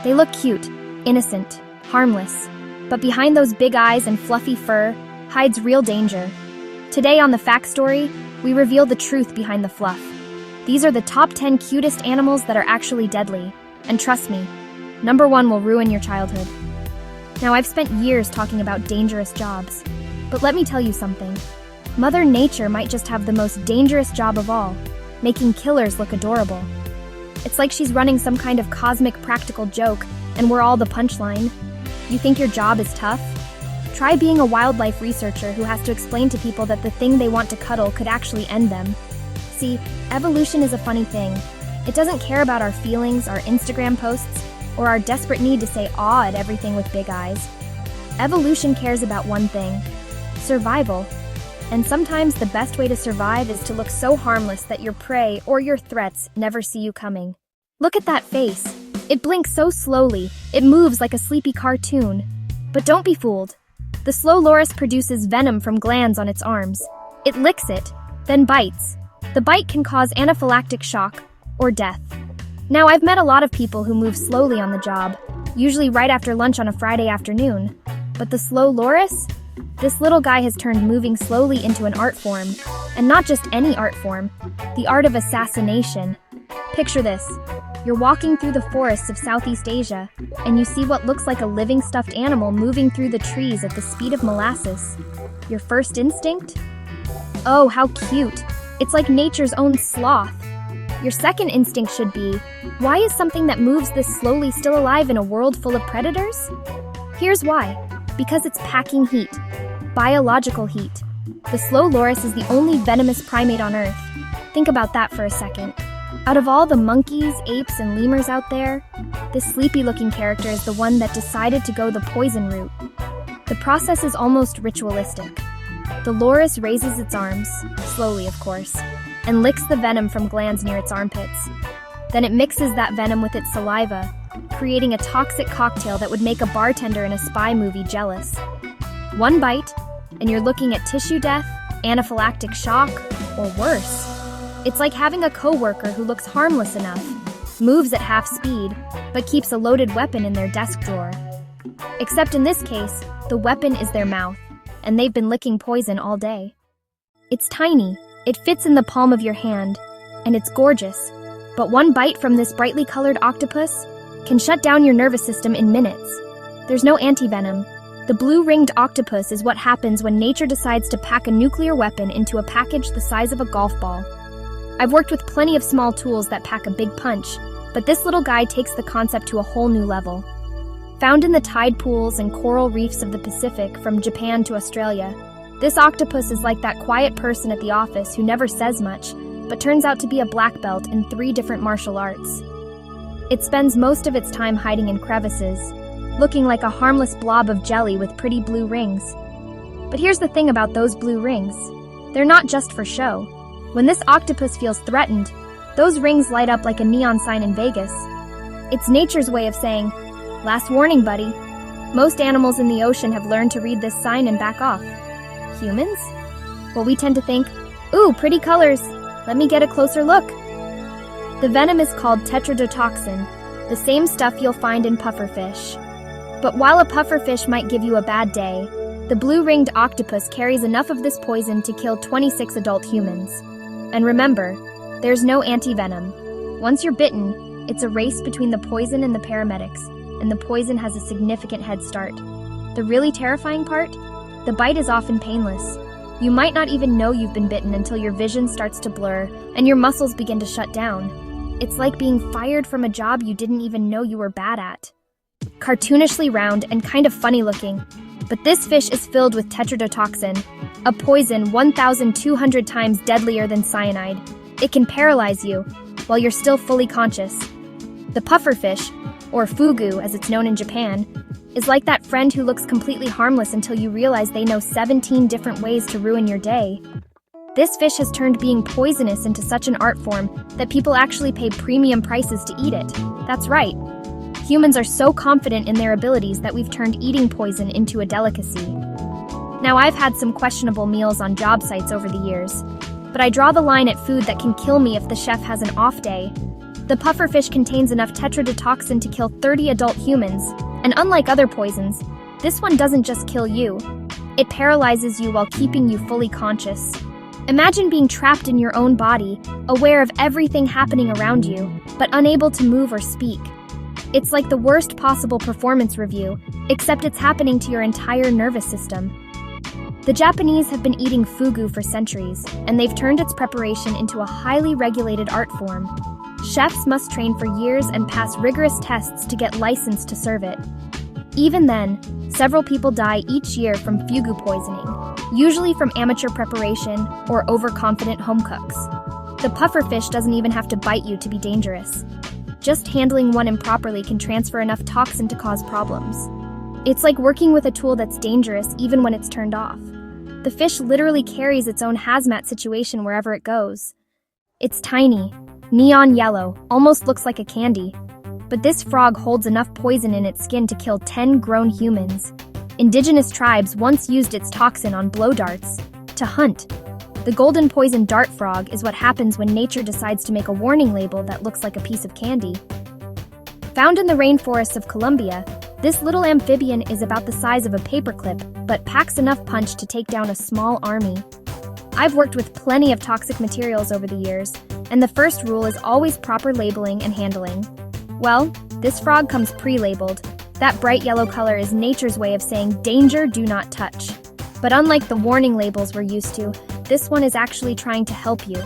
They look cute, innocent, harmless. But behind those big eyes and fluffy fur hides real danger. Today on the FactStory, we reveal the truth behind the fluff. These are the top 10 cutest animals that are actually deadly. And trust me, number 1 will ruin your childhood. Now, I've spent years talking about dangerous jobs. But let me tell you something. Mother Nature might just have the most dangerous job of all, making killers look adorable. It's like she's running some kind of cosmic practical joke, and we're all the punchline. You think your job is tough? Try being a wildlife researcher who has to explain to people that the thing they want to cuddle could actually end them. See, evolution is a funny thing. It doesn't care about our feelings, our Instagram posts, or our desperate need to say aw at everything with big eyes. Evolution cares about one thing: survival. And sometimes the best way to survive is to look so harmless that your prey or your threats never see you coming. Look at that face. It blinks so slowly, it moves like a sleepy cartoon. But don't be fooled. The slow loris produces venom from glands on its arms. It licks it, then bites. The bite can cause anaphylactic shock or death. Now, I've met a lot of people who move slowly on the job, usually right after lunch on a Friday afternoon. But the slow loris? This little guy has turned moving slowly into an art form. And not just any art form, the art of assassination. Picture this. You're walking through the forests of Southeast Asia, and you see what looks like a living stuffed animal moving through the trees at the speed of molasses. Your first instinct? Oh, how cute. It's like nature's own sloth. Your second instinct should be, why is something that moves this slowly still alive in a world full of predators? Here's why. Because it's packing heat. Biological heat. The slow loris is the only venomous primate on Earth. Think about that for a second. Out of all the monkeys, apes, and lemurs out there, this sleepy-looking character is the one that decided to go the poison route. The process is almost ritualistic. The loris raises its arms, slowly of course, and licks the venom from glands near its armpits. Then it mixes that venom with its saliva, creating a toxic cocktail that would make a bartender in a spy movie jealous. One bite, and you're looking at tissue death, anaphylactic shock, or worse. It's like having a coworker who looks harmless enough, moves at half speed, but keeps a loaded weapon in their desk drawer. Except in this case, the weapon is their mouth, and they've been licking poison all day. It's tiny, it fits in the palm of your hand, and it's gorgeous. But one bite from this brightly colored octopus can shut down your nervous system in minutes. There's no antivenom. The blue-ringed octopus is what happens when nature decides to pack a nuclear weapon into a package the size of a golf ball. I've worked with plenty of small tools that pack a big punch, but this little guy takes the concept to a whole new level. Found in the tide pools and coral reefs of the Pacific from Japan to Australia, this octopus is like that quiet person at the office who never says much, but turns out to be a black belt in 3 different martial arts. It spends most of its time hiding in crevices, looking like a harmless blob of jelly with pretty blue rings. But here's the thing about those blue rings. They're not just for show. When this octopus feels threatened, those rings light up like a neon sign in Vegas. It's nature's way of saying, "Last warning, buddy." Most animals in the ocean have learned to read this sign and back off. Humans? Well, we tend to think, "Ooh, pretty colors. Let me get a closer look." The venom is called tetrodotoxin, the same stuff you'll find in pufferfish. But while a pufferfish might give you a bad day, the blue-ringed octopus carries enough of this poison to kill 26 adult humans. And remember, there's no antivenom. Once you're bitten, it's a race between the poison and the paramedics, and the poison has a significant head start. The really terrifying part? The bite is often painless. You might not even know you've been bitten until your vision starts to blur and your muscles begin to shut down. It's like being fired from a job you didn't even know you were bad at. Cartoonishly round and kind of funny looking, but this fish is filled with tetrodotoxin, a poison 1,200 times deadlier than cyanide. It can paralyze you while you're still fully conscious. The pufferfish, or fugu as it's known in Japan, is like that friend who looks completely harmless until you realize they know 17 different ways to ruin your day. This fish has turned being poisonous into such an art form that people actually pay premium prices to eat it. That's right. Humans are so confident in their abilities that we've turned eating poison into a delicacy. Now, I've had some questionable meals on job sites over the years, but I draw the line at food that can kill me if the chef has an off day. The pufferfish contains enough tetrodotoxin to kill 30 adult humans, and unlike other poisons, this one doesn't just kill you. It paralyzes you while keeping you fully conscious. Imagine being trapped in your own body, aware of everything happening around you, but unable to move or speak. It's like the worst possible performance review, except it's happening to your entire nervous system. The Japanese have been eating fugu for centuries, and they've turned its preparation into a highly regulated art form. Chefs must train for years and pass rigorous tests to get licensed to serve it. Even then, several people die each year from fugu poisoning, usually from amateur preparation or overconfident home cooks. The pufferfish doesn't even have to bite you to be dangerous. Just handling one improperly can transfer enough toxin to cause problems. It's like working with a tool that's dangerous even when it's turned off. The fish literally carries its own hazmat situation wherever it goes. It's tiny, neon yellow, almost looks like a candy. But this frog holds enough poison in its skin to kill 10 grown humans. Indigenous tribes once used its toxin on blow darts to hunt. The golden poison dart frog is what happens when nature decides to make a warning label that looks like a piece of candy. Found in the rainforests of Colombia, this little amphibian is about the size of a paperclip, but packs enough punch to take down a small army. I've worked with plenty of toxic materials over the years, and the first rule is always proper labeling and handling. Well, this frog comes pre-labeled. That bright yellow color is nature's way of saying, danger, do not touch. But unlike the warning labels we're used to, this one is actually trying to help you.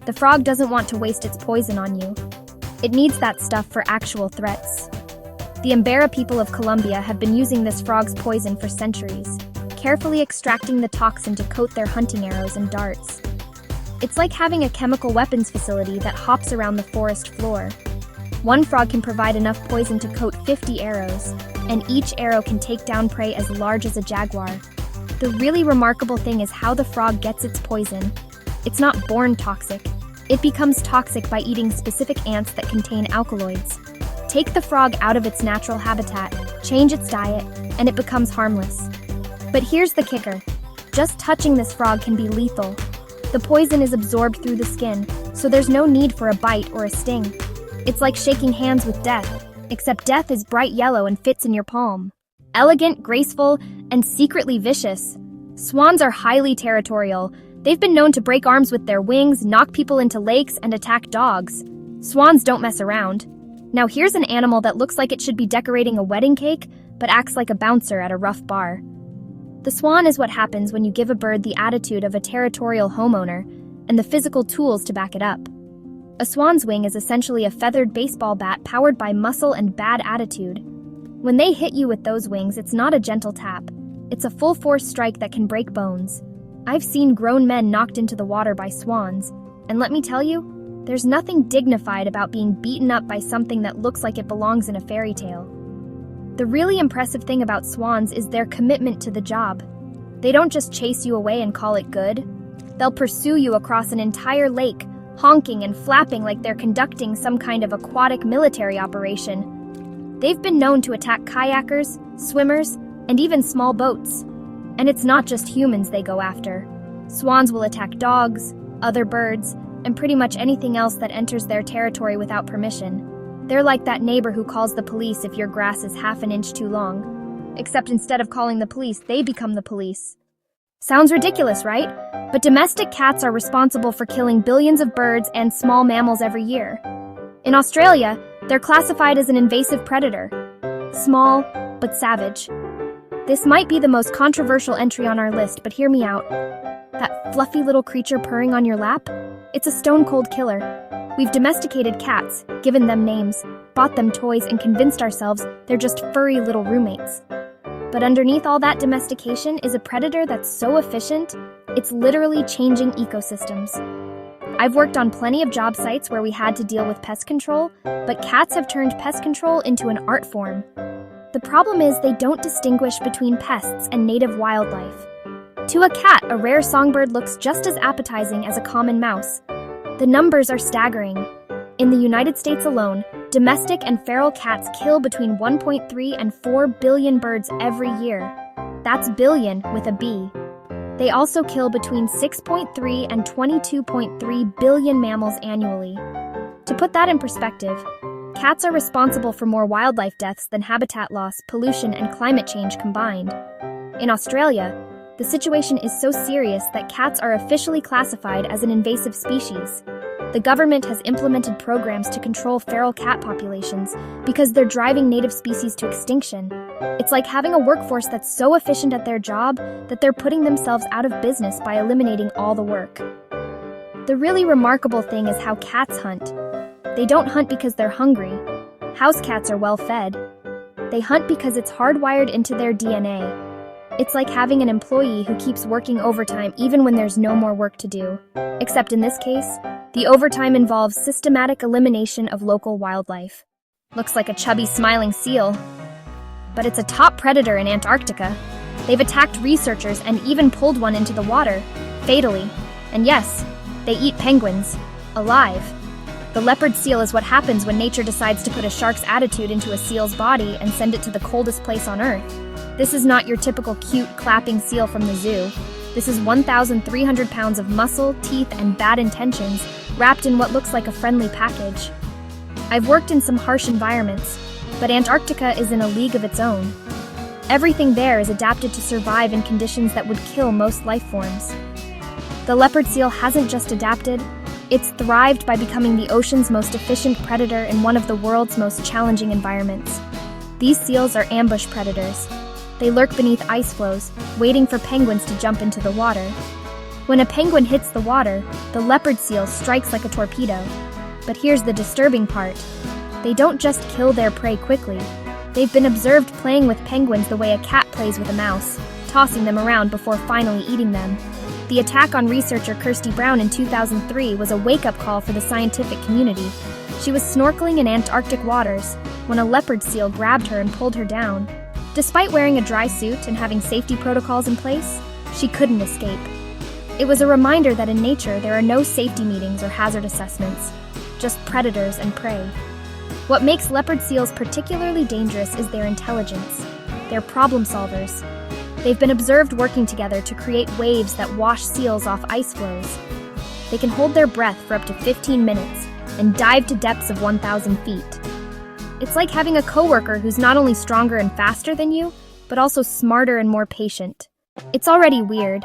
The frog doesn't want to waste its poison on you. It needs that stuff for actual threats. The Embera people of Colombia have been using this frog's poison for centuries, carefully extracting the toxin to coat their hunting arrows and darts. It's like having a chemical weapons facility that hops around the forest floor. One frog can provide enough poison to coat 50 arrows, and each arrow can take down prey as large as a jaguar. The really remarkable thing is how the frog gets its poison. It's not born toxic. It becomes toxic by eating specific ants that contain alkaloids. Take the frog out of its natural habitat, change its diet, and it becomes harmless. But here's the kicker. Just touching this frog can be lethal. The poison is absorbed through the skin, so there's no need for a bite or a sting. It's like shaking hands with death, except death is bright yellow and fits in your palm. Elegant, graceful, and secretly vicious. Swans are highly territorial. They've been known to break arms with their wings, knock people into lakes, and attack dogs. Swans don't mess around. Now here's an animal that looks like it should be decorating a wedding cake, but acts like a bouncer at a rough bar. The swan is what happens when you give a bird the attitude of a territorial homeowner and the physical tools to back it up. A swan's wing is essentially a feathered baseball bat powered by muscle and bad attitude. When they hit you with those wings, it's not a gentle tap. It's a full-force strike that can break bones. I've seen grown men knocked into the water by swans, and let me tell you, there's nothing dignified about being beaten up by something that looks like it belongs in a fairy tale. The really impressive thing about swans is their commitment to the job. They don't just chase you away and call it good. They'll pursue you across an entire lake, honking and flapping like they're conducting some kind of aquatic military operation. They've been known to attack kayakers, swimmers, and even small boats. And it's not just humans they go after. Swans will attack dogs, other birds, and pretty much anything else that enters their territory without permission. They're like that neighbor who calls the police if your grass is half an inch too long. Except instead of calling the police, they become the police. Sounds ridiculous, right? But domestic cats are responsible for killing billions of birds and small mammals every year. In Australia, they're classified as an invasive predator. Small, but savage. This might be the most controversial entry on our list, but hear me out. That fluffy little creature purring on your lap? It's a stone-cold killer. We've domesticated cats, given them names, bought them toys, and convinced ourselves they're just furry little roommates. But underneath all that domestication is a predator that's so efficient, it's literally changing ecosystems. I've worked on plenty of job sites where we had to deal with pest control, but cats have turned pest control into an art form. The problem is they don't distinguish between pests and native wildlife. To a cat, a rare songbird looks just as appetizing as a common mouse. The numbers are staggering. In the United States alone, domestic and feral cats kill between 1.3 and 4 billion birds every year. That's billion with a B. They also kill between 6.3 and 22.3 billion mammals annually. To put that in perspective, cats are responsible for more wildlife deaths than habitat loss, pollution, and climate change combined. In Australia, the situation is so serious that cats are officially classified as an invasive species. The government has implemented programs to control feral cat populations because they're driving native species to extinction. It's like having a workforce that's so efficient at their job that they're putting themselves out of business by eliminating all the work. The really remarkable thing is how cats hunt. They don't hunt because they're hungry. House cats are well fed. They hunt because it's hardwired into their DNA. It's like having an employee who keeps working overtime even when there's no more work to do. Except in this case, the overtime involves systematic elimination of local wildlife. Looks like a chubby, smiling seal. But it's a top predator in Antarctica. They've attacked researchers and even pulled one into the water, fatally. And yes, they eat penguins, alive. The leopard seal is what happens when nature decides to put a shark's attitude into a seal's body and send it to the coldest place on Earth. This is not your typical cute, clapping seal from the zoo. This is 1,300 pounds of muscle, teeth, and bad intentions wrapped in what looks like a friendly package. I've worked in some harsh environments, but Antarctica is in a league of its own. Everything there is adapted to survive in conditions that would kill most life forms. The leopard seal hasn't just adapted, it's thrived by becoming the ocean's most efficient predator in one of the world's most challenging environments. These seals are ambush predators. They lurk beneath ice floes, waiting for penguins to jump into the water. When a penguin hits the water, the leopard seal strikes like a torpedo. But here's the disturbing part. They don't just kill their prey quickly. They've been observed playing with penguins the way a cat plays with a mouse, tossing them around before finally eating them. The attack on researcher Kirsty Brown in 2003 was a wake-up call for the scientific community. She was snorkeling in Antarctic waters when a leopard seal grabbed her and pulled her down. Despite wearing a dry suit and having safety protocols in place, she couldn't escape. It was a reminder that in nature there are no safety meetings or hazard assessments, just predators and prey. What makes leopard seals particularly dangerous is their intelligence. They're problem solvers. They've been observed working together to create waves that wash seals off ice floes. They can hold their breath for up to 15 minutes and dive to depths of 1,000 feet. It's like having a coworker who's not only stronger and faster than you, but also smarter and more patient. It's already weird.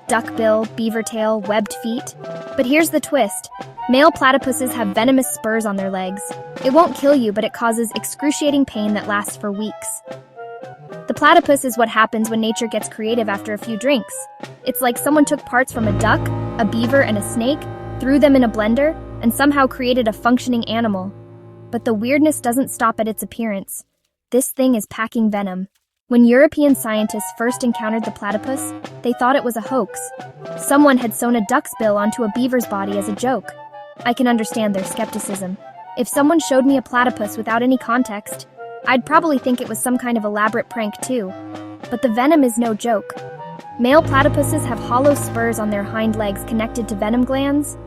Duckbill, beaver tail, webbed feet. But here's the twist. Male platypuses have venomous spurs on their legs. It won't kill you, but it causes excruciating pain that lasts for weeks. The platypus is what happens when nature gets creative after a few drinks. It's like someone took parts from a duck, a beaver, and a snake, threw them in a blender, and somehow created a functioning animal. But the weirdness doesn't stop at its appearance. This thing is packing venom. When European scientists first encountered the platypus, they thought it was a hoax. Someone had sewn a duck's bill onto a beaver's body as a joke. I can understand their skepticism. If someone showed me a platypus without any context, I'd probably think it was some kind of elaborate prank too. But the venom is no joke. Male platypuses have hollow spurs on their hind legs connected to venom glands.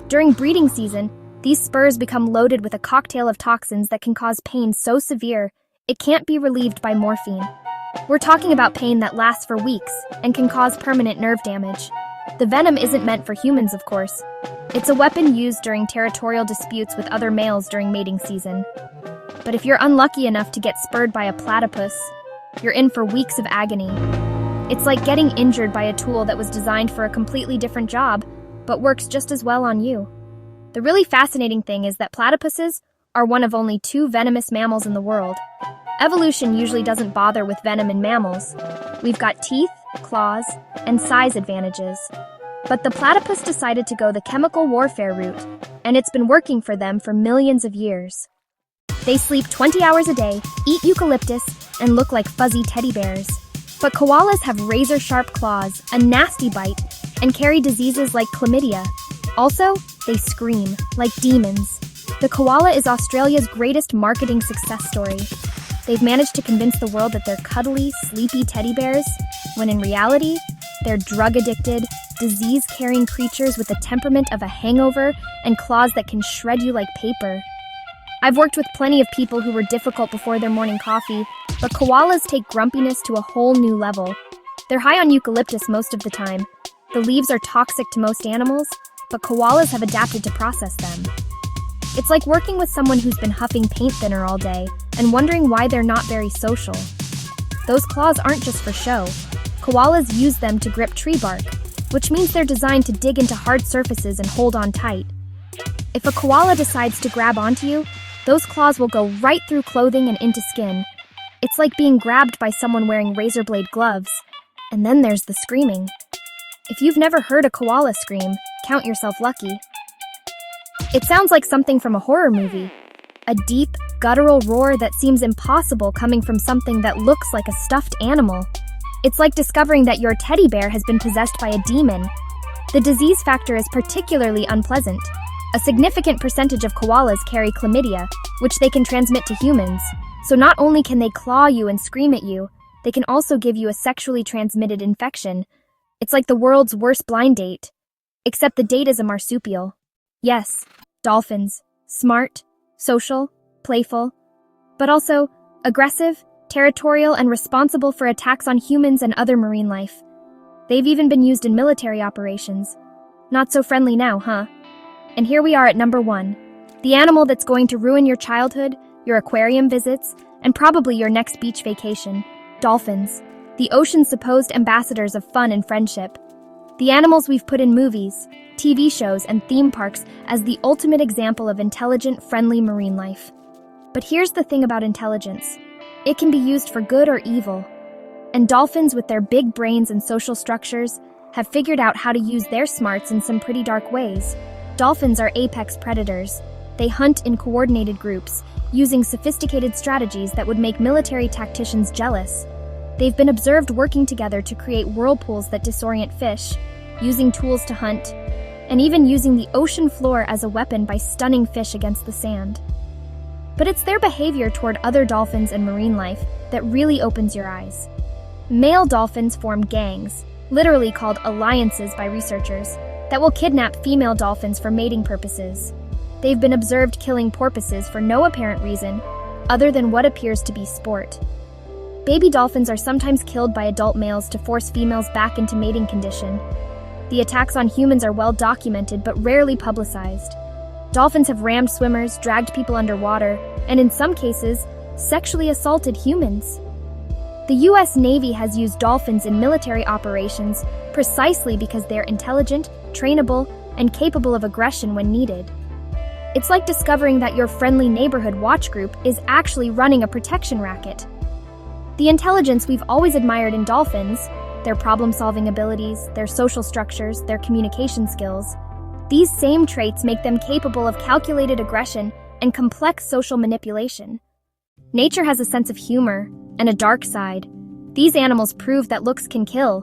During breeding season, these spurs become loaded with a cocktail of toxins that can cause pain so severe, it can't be relieved by morphine. We're talking about pain that lasts for weeks and can cause permanent nerve damage. The venom isn't meant for humans, of course. It's a weapon used during territorial disputes with other males during mating season. But if you're unlucky enough to get spurred by a platypus, you're in for weeks of agony. It's like getting injured by a tool that was designed for a completely different job, but works just as well on you. The really fascinating thing is that platypuses are one of only 2 venomous mammals in the world. Evolution usually doesn't bother with venom in mammals. We've got teeth, claws, and size advantages. But the platypus decided to go the chemical warfare route, and it's been working for them for millions of years. They sleep 20 hours a day, eat eucalyptus, and look like fuzzy teddy bears. But koalas have razor-sharp claws, a nasty bite, and carry diseases like chlamydia. Also, they scream like demons. The koala is Australia's greatest marketing success story. They've managed to convince the world that they're cuddly, sleepy teddy bears, when in reality, they're drug-addicted, disease-carrying creatures with the temperament of a hangover and claws that can shred you like paper. I've worked with plenty of people who were difficult before their morning coffee, but koalas take grumpiness to a whole new level. They're high on eucalyptus most of the time. The leaves are toxic to most animals, but koalas have adapted to process them. It's like working with someone who's been huffing paint thinner all day and wondering why they're not very social. Those claws aren't just for show. Koalas use them to grip tree bark, which means they're designed to dig into hard surfaces and hold on tight. If a koala decides to grab onto you, those claws will go right through clothing and into skin. It's like being grabbed by someone wearing razor blade gloves. And then there's the screaming. If you've never heard a koala scream, count yourself lucky. It sounds like something from a horror movie. A deep, guttural roar that seems impossible coming from something that looks like a stuffed animal. It's like discovering that your teddy bear has been possessed by a demon. The disease factor is particularly unpleasant. A significant percentage of koalas carry chlamydia, which they can transmit to humans. So not only can they claw you and scream at you, they can also give you a sexually transmitted infection. It's like the world's worst blind date. Except the date is a marsupial. Yes, dolphins. Smart, social, playful, but also aggressive, territorial, and responsible for attacks on humans and other marine life. They've even been used in military operations. Not so friendly now, huh? And here we are at number 1. The animal that's going to ruin your childhood, your aquarium visits, and probably your next beach vacation. Dolphins. The ocean's supposed ambassadors of fun and friendship. The animals we've put in movies, TV shows, and theme parks as the ultimate example of intelligent, friendly marine life. But here's the thing about intelligence. It can be used for good or evil. And dolphins, with their big brains and social structures, have figured out how to use their smarts in some pretty dark ways. Dolphins are apex predators. They hunt in coordinated groups, using sophisticated strategies that would make military tacticians jealous. They've been observed working together to create whirlpools that disorient fish, using tools to hunt, and even using the ocean floor as a weapon by stunning fish against the sand. But it's their behavior toward other dolphins and marine life that really opens your eyes. Male dolphins form gangs, literally called alliances by researchers, that will kidnap female dolphins for mating purposes. They've been observed killing porpoises for no apparent reason, other than what appears to be sport. Baby dolphins are sometimes killed by adult males to force females back into mating condition. The attacks on humans are well documented but rarely publicized. Dolphins have rammed swimmers, dragged people underwater, and in some cases, sexually assaulted humans. The U.S. Navy has used dolphins in military operations precisely because they're intelligent, trainable, and capable of aggression when needed. It's like discovering that your friendly neighborhood watch group is actually running a protection racket. The intelligence we've always admired in dolphins, their problem-solving abilities, their social structures, their communication skills, these same traits make them capable of calculated aggression and complex social manipulation. Nature has a sense of humor and a dark side. These animals prove that looks can kill.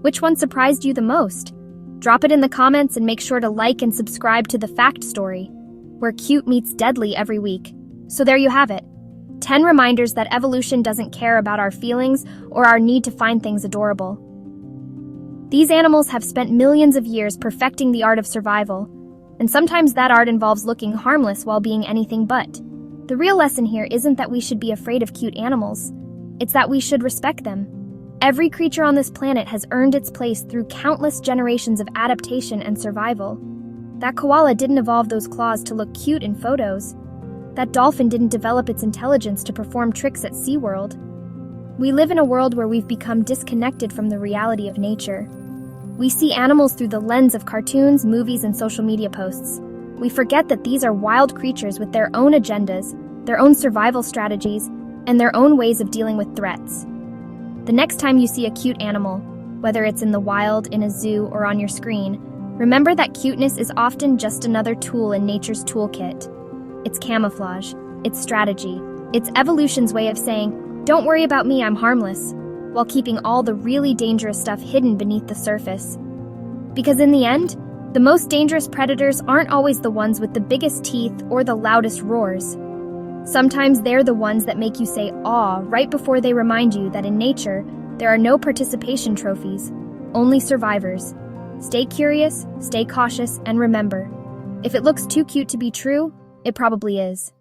Which one surprised you the most? Drop it in the comments and make sure to like and subscribe to the FactStory, where cute meets deadly every week. So there you have it. 10 reminders that evolution doesn't care about our feelings or our need to find things adorable. These animals have spent millions of years perfecting the art of survival, and sometimes that art involves looking harmless while being anything but. The real lesson here isn't that we should be afraid of cute animals, it's that we should respect them. Every creature on this planet has earned its place through countless generations of adaptation and survival. That koala didn't evolve those claws to look cute in photos. That dolphin didn't develop its intelligence to perform tricks at SeaWorld. We live in a world where we've become disconnected from the reality of nature. We see animals through the lens of cartoons, movies, and social media posts. We forget that these are wild creatures with their own agendas, their own survival strategies, and their own ways of dealing with threats. The next time you see a cute animal, whether it's in the wild, in a zoo, or on your screen, remember that cuteness is often just another tool in nature's toolkit. It's camouflage, it's strategy, it's evolution's way of saying, "Don't worry about me, I'm harmless," while keeping all the really dangerous stuff hidden beneath the surface. Because in the end, the most dangerous predators aren't always the ones with the biggest teeth or the loudest roars. Sometimes they're the ones that make you say "aw" right before they remind you that in nature, there are no participation trophies, only survivors. Stay curious, stay cautious, and remember, if it looks too cute to be true, it probably is.